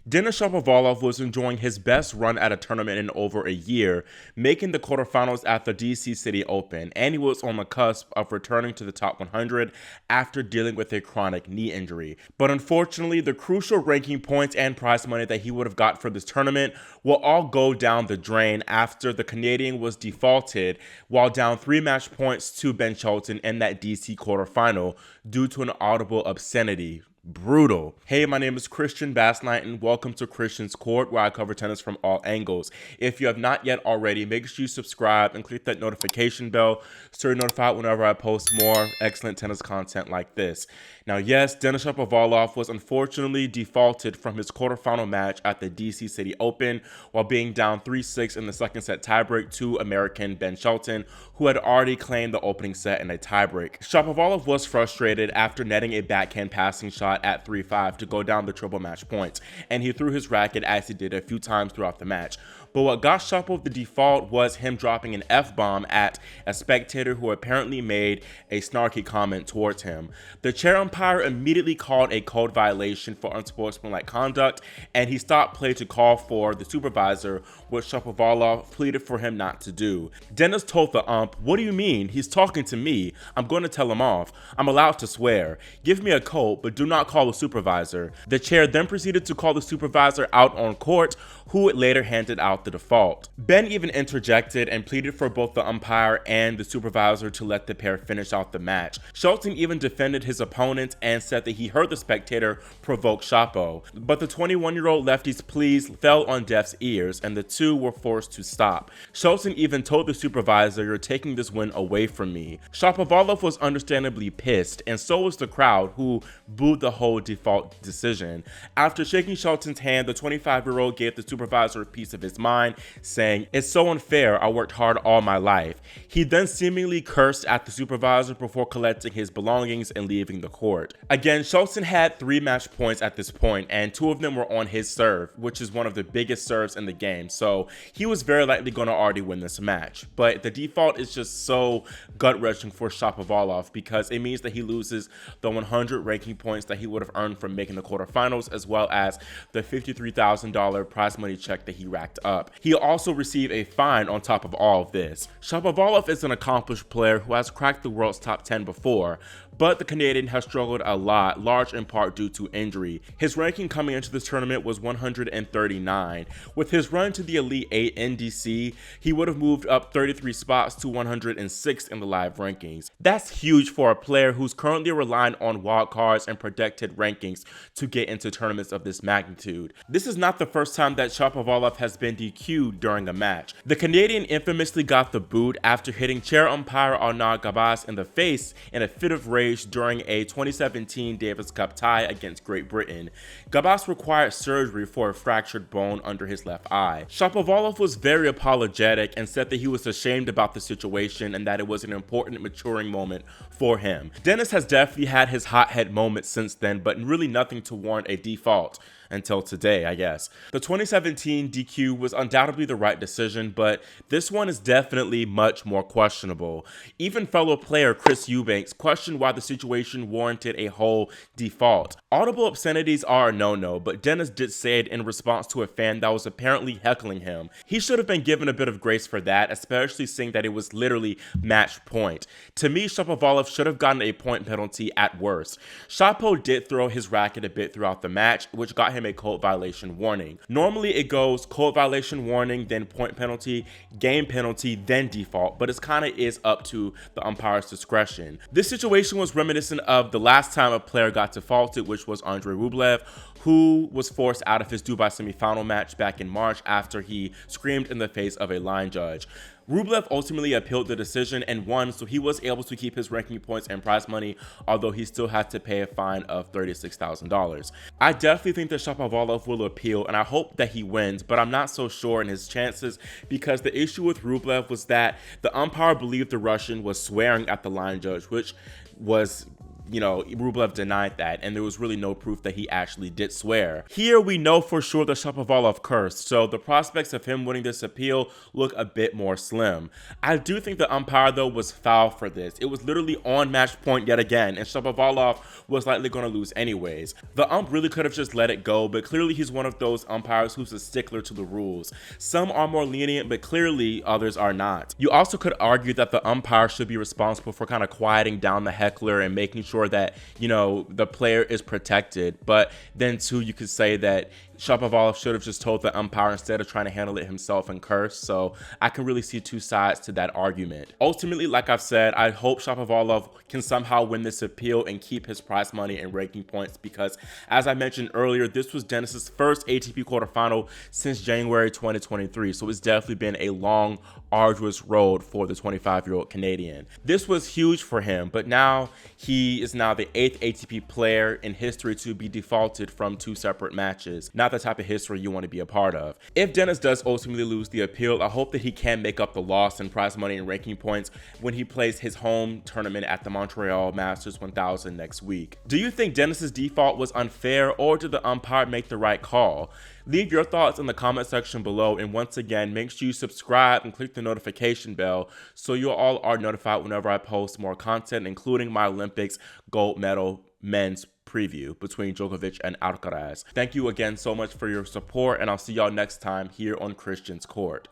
Denis Shapovalov was enjoying his best run at a tournament in over a year, making the quarterfinals at the DC Citi Open, and he was on the cusp of returning to the top 100 after dealing with a chronic knee injury. But unfortunately, the crucial ranking points and prize money that he would have got for this tournament will all go down the drain after the Canadian was defaulted while down 3 match points to Ben Shelton in that DC quarterfinal due to an audible obscenity. Brutal. Hey, my name is Christian Bassnight and welcome to Christian's Court, where I cover tennis from all angles. If you have not yet already, make sure you subscribe and click that notification bell so you're notified whenever I post more excellent tennis content like this. Now, yes, Denis Shapovalov was unfortunately defaulted from his quarterfinal match at the DC Citi Open while being down 3-6 in the second set tiebreak to American Ben Shelton, who had already claimed the opening set in a tiebreak. Shapovalov was frustrated after netting a backhand passing shot at 3-5 to go down the triple match points, and he threw his racket as he did a few times throughout the match. But what got Shapo the default was him dropping an F-bomb at a spectator who apparently made a snarky comment towards him. The chair umpire immediately called a code violation for unsportsmanlike conduct, and he stopped play to call for the supervisor, which Shapovalov pleaded for him not to do. Denis told the ump, "What do you mean? He's talking to me. I'm going to tell him off. I'm allowed to swear. Give me a code, but do not call the supervisor." The chair then proceeded to call the supervisor out on court, who later handed out the default. Ben even interjected and pleaded for both the umpire and the supervisor to let the pair finish out the match. Shelton even defended his opponent and said that he heard the spectator provoke Shapo, but the 21-year-old lefty's pleas fell on deaf ears and the two were forced to stop. Shelton even told the supervisor, "You're taking this win away from me." Shapovalov was understandably pissed, and so was the crowd, who booed the whole default decision. After shaking Shelton's hand, the 25-year-old gave the supervisor a piece of his mind, saying, "It's so unfair, I worked hard all my life." He then seemingly cursed at the supervisor before collecting his belongings and leaving the court. Again, Shelton had 3 match points at this point, and 2 of them were on his serve, which is one of the biggest serves in the game, so he was very likely going to already win this match. But the default is just so gut-wrenching for Shapovalov because it means that he loses the 100 ranking points that he would have earned from making the quarterfinals, as well as the $53,000 prize money check that he racked up. He also received a fine on top of all of this. Shapovalov is an accomplished player who has cracked the world's top 10 before, but the Canadian has struggled a lot, large in part due to injury. His ranking coming into this tournament was 139. With his run to the Elite 8 in DC, he would have moved up 33 spots to 106 in the live rankings. That's huge for a player who's currently relying on wildcards and projected rankings to get into tournaments of this magnitude. This is not the first time that Shapovalov has been DQ'd during a match. The Canadian infamously got the boot after hitting chair umpire Arnaud Gabas in the face in a fit of rage during a 2017 Davis Cup tie against Great Britain. Gabas required surgery for a fractured bone under his left eye. Shapovalov was very apologetic and said that he was ashamed about the situation and that it was an important maturing moment for him. Denis has definitely had his hothead moments since then, but really nothing to warrant a default until today, I guess. The 2017 DQ was undoubtedly the right decision, but this one is definitely much more questionable. Even fellow player Chris Eubanks questioned why the situation warranted a whole default. Audible obscenities are a no-no, but Denis did say it in response to a fan that was apparently heckling him. He should have been given a bit of grace for that, especially seeing that it was literally match point. To me, Shapovalov should have gotten a point penalty at worst. Shapo did throw his racket a bit throughout the match, which got him a code violation warning. Normally it goes code violation warning, then point penalty, game penalty, then default, but it kind of is up to the umpire's discretion. This situation was reminiscent of the last time a player got defaulted, which was Andrei Rublev, who was forced out of his Dubai semifinal match back in March after he screamed in the face of a line judge. Rublev ultimately appealed the decision and won, so he was able to keep his ranking points and prize money, although he still had to pay a fine of $36,000. I definitely think that Shapovalov will appeal, and I hope that he wins, but I'm not so sure in his chances because the issue with Rublev was that the umpire believed the Russian was swearing at the line judge, which was Rublev denied that, and there was really no proof that he actually did swear. Here we know for sure that Shapovalov cursed, so the prospects of him winning this appeal look a bit more slim. I do think the umpire though was foul for this. It was literally on match point yet again, and Shapovalov was likely going to lose anyways. The ump really could have just let it go, but clearly he's one of those umpires who's a stickler to the rules. Some are more lenient, but clearly others are not. You also could argue that the umpire should be responsible for kind of quieting down the heckler and making sure that, the player is protected. But then too, you could say that Shapovalov should have just told the umpire instead of trying to handle it himself and curse. So I can really see two sides to that argument. Ultimately, like I've said, I hope Shapovalov can somehow win this appeal and keep his prize money and ranking points, because as I mentioned earlier, this was Denis's first ATP quarterfinal since January 2023. So it's definitely been a long, arduous road for the 25-year-old Canadian. This was huge for him, but now he is now the 8th ATP player in history to be defaulted from 2 separate matches. Not the type of history you want to be a part of. If Denis does ultimately lose the appeal, I hope that he can make up the loss in prize money and ranking points when he plays his home tournament at the Montreal Masters 1000 next week. Do you think Denis's default was unfair, or did the umpire make the right call? Leave your thoughts in the comment section below, and once again, make sure you subscribe and click the notification bell so you all are notified whenever I post more content, including my Olympics gold medal men's preview between Djokovic and Alcaraz. Thank you again so much for your support, and I'll see y'all next time here on Christian's Court.